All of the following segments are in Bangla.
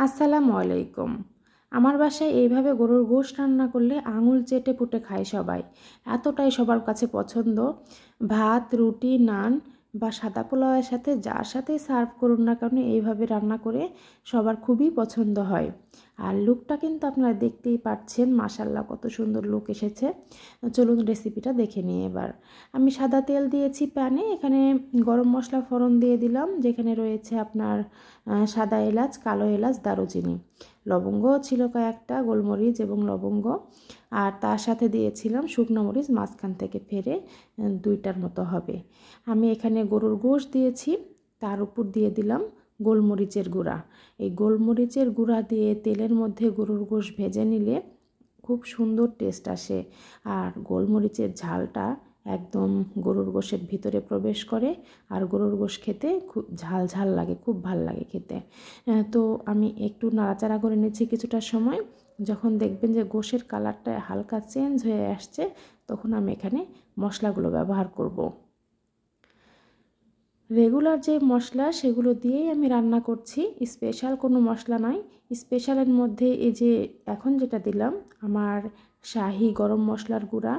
আসসালামু আলাইকুম। আমার বাসায় এইভাবে গরুর গোশত রান্না করলে আঙুল চেটে পুটে খায় সবাই। এতটাই সবার কাছে পছন্দ। ভাত, রুটি, নান বা সাদা পোলাওয়ের সাথে যার সাথেই সার্ভ করুন না কেন এইভাবে রান্না করে সবার খুবই পছন্দ হয়। আর লুকটা কিন্তু আপনারা দেখতেই পাচ্ছেন, মাশাআল্লাহ কত সুন্দর লুক এসেছে। চলুন রেসিপিটা দেখে নিই এবার। আমি সাদা তেল দিয়েছি প্যানে, এখানে গরম মশলা ফোড়ন দিয়ে দিলাম, যেখানে রয়েছে আপনার সাদা এলাচ, কালো এলাচ, দারুচিনি, লবঙ্গ ছিল কয়েকটা, গোলমরিচ এবং লবঙ্গ, আর তার সাথে দিয়েছিলাম শুকনো মরিচ মাঝখান থেকে ফেরে 2টার মতো হবে। আমি এখানে গরুর গোশত দিয়েছি, তার উপর দিয়ে দিলাম গোলমরিচের গুঁড়া। এই গোলমরিচের গুঁড়া দিয়ে তেলের মধ্যে গরুর গোশত ভেজে নিলে খুব সুন্দর টেস্ট আসে। আর গোলমরিচের ঝালটা একদম গরুর গোশের ভিতরে প্রবেশ করে, আর গরুর গোশ খেতে খুব ঝাল ঝাল লাগে, খুব ভাল লাগে খেতে। তো আমি একটু নাড়াচাড়া করে নিচ্ছি কিছুটা সময়। যখন দেখবেন যে গোশের কালারটা হালকা চেঞ্জ হয়ে আসছে, তখন আমি এখানে মশলাগুলো ব্যবহার করব। রেগুলার যে মশলা সেগুলো দিয়েই আমি রান্না করছি, স্পেশাল কোনো মশলা নয়। স্পেশালের মধ্যে এই যে এখন যেটা দিলাম, আমার শাহি গরম মশলার গুঁড়া,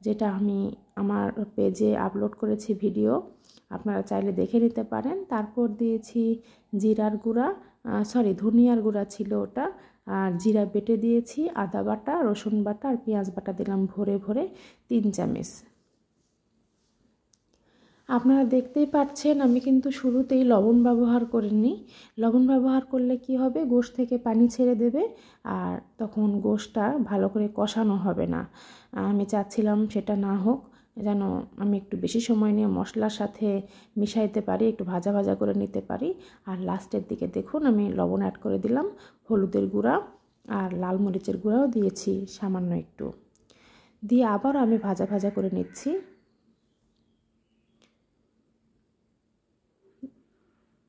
যেটা আমি আমার পেজে আপলোড করেছি ভিডিও, আপনারা চাইলে দেখে নিতে পারেন। তারপর দিয়েছি জিরার গুঁড়া, ধনিয়ার গুঁড়া ছিল ওটা, আর জিরা বেটে দিয়েছি, আদা বাটা, রসুন বাটা আর পেঁয়াজ বাটা দিলাম ভরে ভরে 3 চামচ। আপনারা দেখতেই পাচ্ছেন আমি কিন্তু শুরুতেই লবণ ব্যবহার করিনি। লবণ ব্যবহার করলে কি হবে, গোশত থেকে পানি ছেড়ে দেবে, আর তখন গোশতটা ভালো করে কষানো হবে না। আমি চাচ্ছিলাম সেটা না হোক, যেন আমি একটু বেশি সময় নিয়ে মশলার সাথে মিশাইতে পারি, একটু ভাজা ভাজা করে নিতে পারি। আর লাস্টের দিকে দেখুন আমি লবণ অ্যাড করে দিলাম, হলুদের গুঁড়া আর লাল মরিচের গুঁড়াও দিয়েছি সামান্য একটু, দিয়ে আবার আমি ভাজা ভাজা করে নিচ্ছি।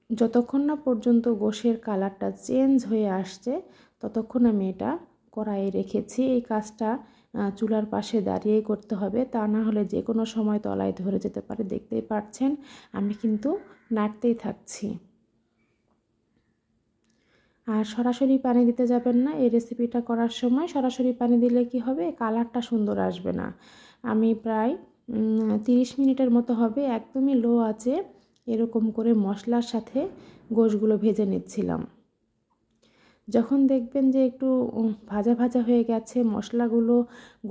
যতক্ষণ না পর্যন্ত গোশের কালারটা চেঞ্জ হয়ে আসছে, ততক্ষণ আমি এটা কড়াইয়ে রেখেছি। এই কাজটা চুলার পাশে দাঁড়িয়েই করতে হবে, তা না হলে যে কোনো সময় তলায় ধরে যেতে পারে। দেখতেই পাচ্ছেন আমি কিন্তু নাড়তেই থাকছি। আর সরাসরি পানি দিতে যাবেন না, এই রেসিপিটা করার সময় সরাসরি পানি দিলে কি হবে, কালারটা সুন্দর আসবে না। আমি প্রায় 30 মিনিটের মতো হবে একদমই লো আঁচে এরকম করে মশলার সাথে গোশগুলো ভেজে নিচ্ছিলাম। যখন দেখবেন যে একটু ভাজা ভাজা হয়ে গেছে, মশলাগুলো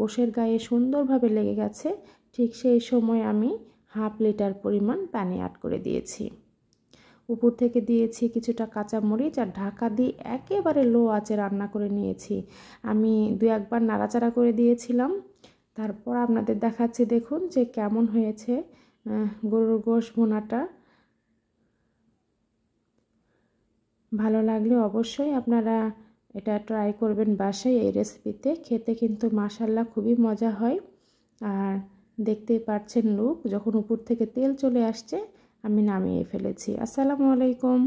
গোশের গায়ে সুন্দরভাবে লেগে গেছে, ঠিক সেই সময় আমি 1/2 লিটার পরিমাণ পানি অ্যাড করে দিয়েছি। উপর থেকে দিয়েছি কিছুটা কাঁচামরিচ, আর ঢাকা দিয়ে একেবারে লো আঁচে রান্না করে নিয়েছি। আমি 2-1 বার নাড়াচাড়া করে দিয়েছিলাম। তারপর আপনাদের দেখাচ্ছি, দেখুন যে কেমন হয়েছে গরুর গোশত ভুনাটা। ভালো লাগলে অবশ্যই আপনারা এটা ট্রাই করবেন বাসায়। এই রেসিপিতে খেতে কিন্তু মাশাআল্লাহ খুবই মজা হয়। আর দেখতেই পাচ্ছেন লুক, যখন উপর থেকে তেল চলে আসছে আমি নামিয়ে ফেলেছি। আসসালামু আলাইকুম।